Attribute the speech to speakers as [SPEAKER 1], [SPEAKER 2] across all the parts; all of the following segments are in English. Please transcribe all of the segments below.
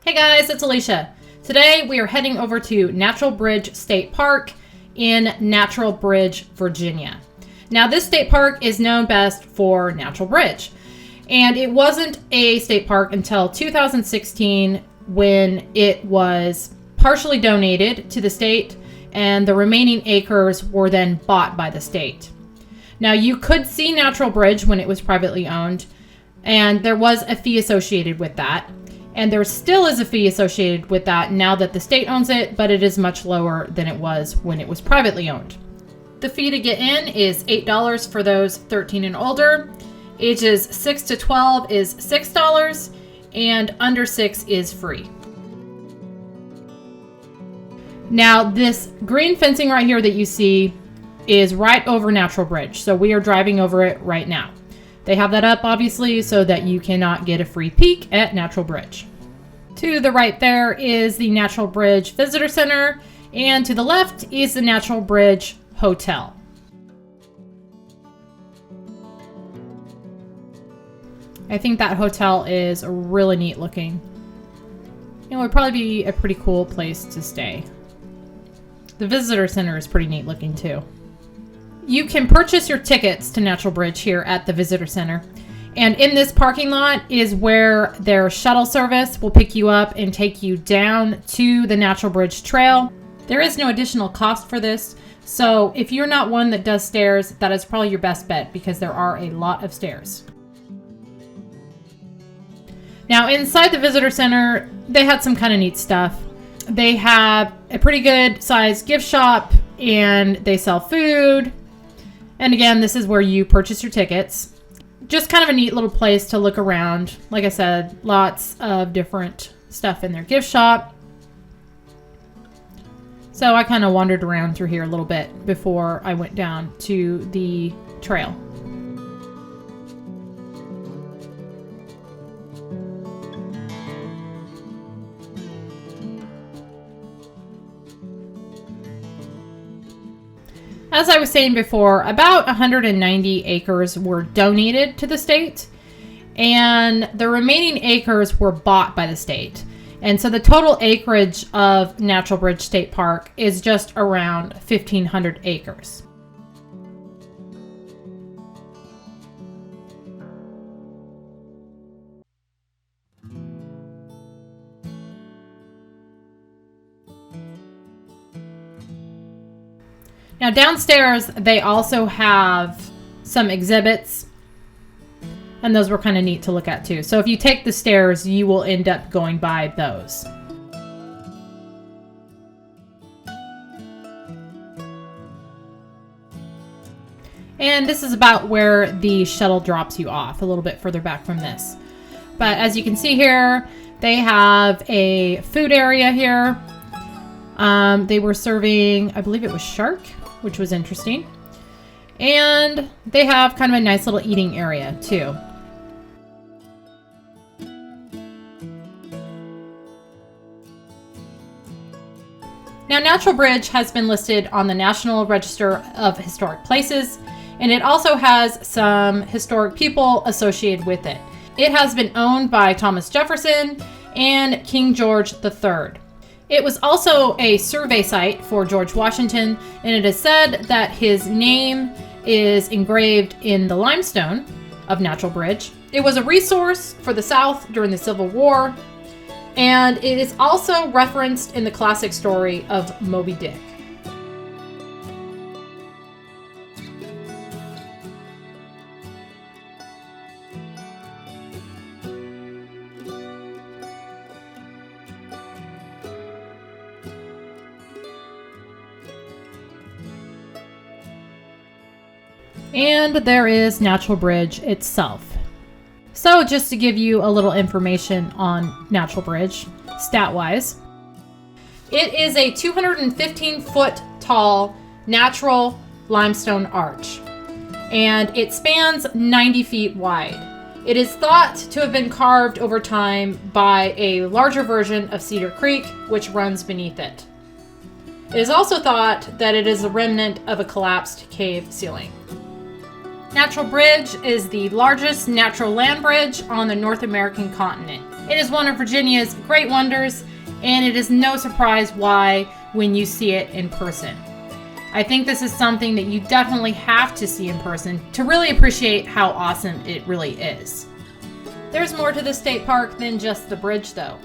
[SPEAKER 1] Hey guys, it's Alicia. Today we are heading over to Natural Bridge State Park in Natural Bridge, Virginia. Now this state park is known best for Natural Bridge, and it wasn't a state park until 2016 when it was partially donated to the state and the remaining acres were then bought by the state. Now you could see Natural Bridge when it was privately owned, and there was a fee associated with that. And there still is a fee associated with that now that the state owns it, but it is much lower than it was when it was privately owned. The fee to get in is $8 for those 13 and older. Ages 6 to 12 is $6, and under 6 is free. Now this green fencing right here that you see is right over Natural Bridge, so we are driving over it right now. They have that up, obviously, so that you cannot get a free peek at Natural Bridge. To the right there is the Natural Bridge Visitor Center, and to the left is the Natural Bridge Hotel. I think that hotel is really neat looking. It would probably be a pretty cool place to stay. The Visitor Center is pretty neat looking too. You can purchase your tickets to Natural Bridge here at the Visitor Center. And in this parking lot is where their shuttle service will pick you up and take you down to the Natural Bridge Trail. There is no additional cost for this. So if you're not one that does stairs, that is probably your best bet because there are a lot of stairs. Now inside the Visitor Center, they had some kind of neat stuff. They have a pretty good sized gift shop and they sell food. And again, this is where you purchase your tickets. Just kind of a neat little place to look around. Like I said, lots of different stuff in their gift shop. So I kind of wandered around through here a little bit before I went down to the trail. As I was saying before, about 190 acres were donated to the state, and the remaining acres were bought by the state. And so the total acreage of Natural Bridge State Park is just around 1,500 acres. Now downstairs, they also have some exhibits, and those were kind of neat to look at too. So if you take the stairs, you will end up going by those. And this is about where the shuttle drops you off, a little bit further back from this. But as you can see here, they have a food area here. They were serving, I believe it was shark, which was interesting. And they have kind of a nice little eating area too. Now, Natural Bridge has been listed on the National Register of Historic Places, and it also has some historic people associated with it. It has been owned by Thomas Jefferson and King George III. It was also a survey site for George Washington, and it is said that his name is engraved in the limestone of Natural Bridge. It was a resource for the South during the Civil War, and it is also referenced in the classic story of Moby Dick. And there is Natural Bridge itself. So just to give you a little information on Natural Bridge, stat-wise, it is a 215-foot tall natural limestone arch, and it spans 90 feet wide. It is thought to have been carved over time by a larger version of Cedar Creek, which runs beneath it. It is also thought that it is a remnant of a collapsed cave ceiling. Natural Bridge is the largest natural land bridge on the North American continent. It is one of Virginia's great wonders, and it is no surprise why when you see it in person. I think this is something that you definitely have to see in person to really appreciate how awesome it really is. There's more to the state park than just the bridge though.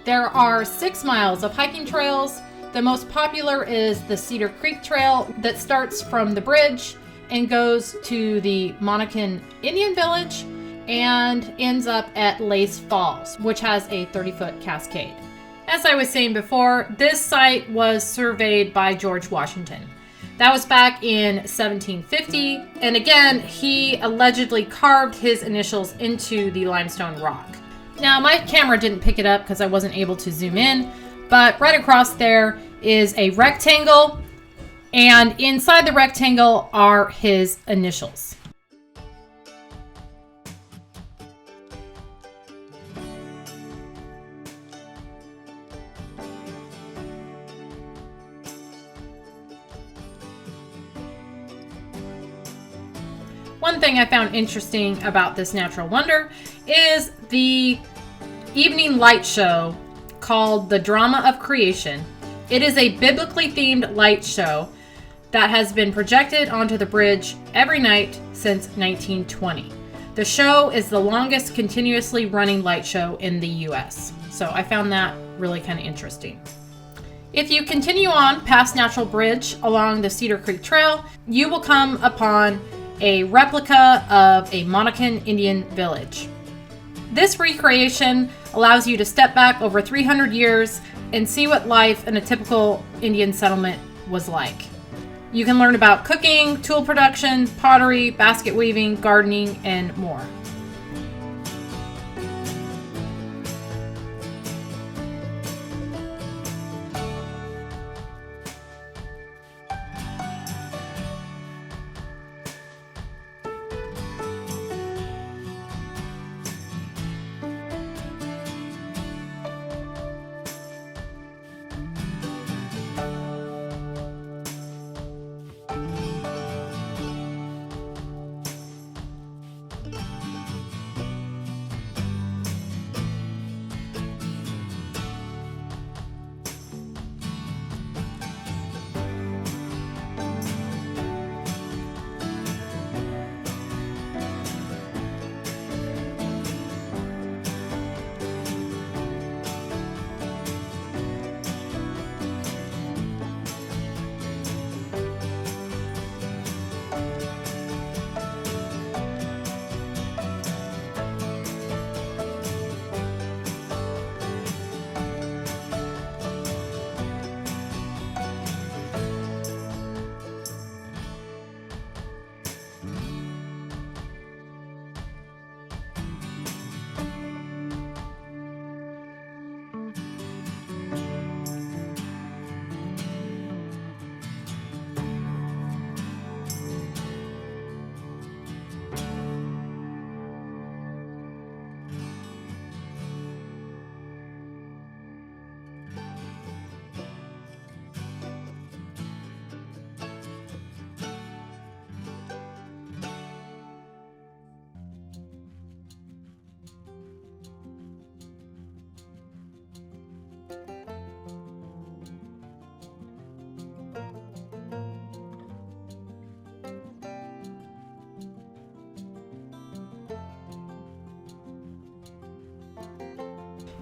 [SPEAKER 1] There are 6 miles of hiking trails. The most popular is the Cedar Creek Trail that starts from the bridge and goes to the Monacan Indian Village and ends up at Lace Falls, which has a 30-foot cascade. As I was saying before, this site was surveyed by George Washington. That was back in 1750, and again, he allegedly carved his initials into the limestone rock. Now, my camera didn't pick it up because I wasn't able to zoom in, but right across there is a rectangle, and inside the rectangle are his initials. One thing I found interesting about this natural wonder is the evening light show called The Drama of Creation. It is a biblically themed light show that has been projected onto the bridge every night since 1920. The show is the longest continuously running light show in the US. So I found that really kind of interesting. If you continue on past Natural Bridge along the Cedar Creek Trail, you will come upon a replica of a Monacan Indian Village. This recreation allows you to step back over 300 years and see what life in a typical Indian settlement was like. You can learn about cooking, tool production, pottery, basket weaving, gardening, and more.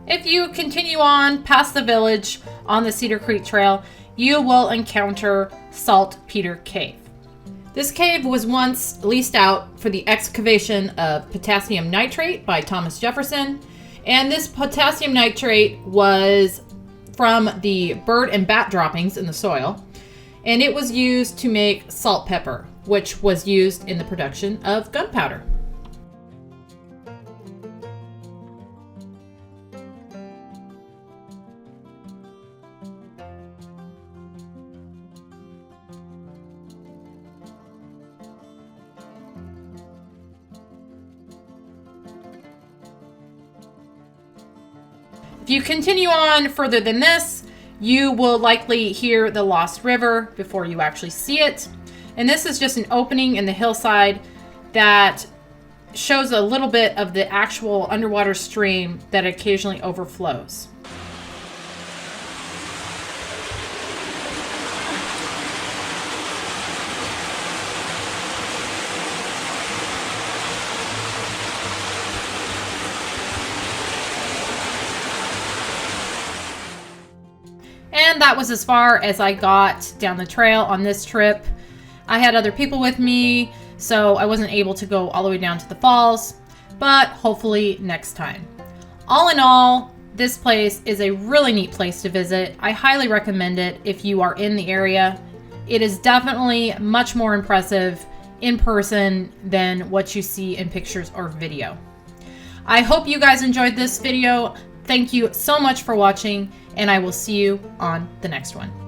[SPEAKER 1] If you continue on past the village on the Cedar Creek Trail, you will encounter Saltpeter Cave. This cave was once leased out for the excavation of potassium nitrate by Thomas Jefferson, and this potassium nitrate was from the bird and bat droppings in the soil, and it was used to make salt pepper, which was used in the production of gunpowder. If you continue on further than this, you will likely hear the Lost River before you actually see it. And this is just an opening in the hillside that shows a little bit of the actual underwater stream that occasionally overflows. And that was as far as I got down the trail on this trip. I had other people with me, so I wasn't able to go all the way down to the falls, but hopefully next time. All in all, this place is a really neat place to visit. I highly recommend it if you are in the area. It is definitely much more impressive in person than what you see in pictures or video. I hope you guys enjoyed this video. Thank you so much for watching, and I will see you on the next one.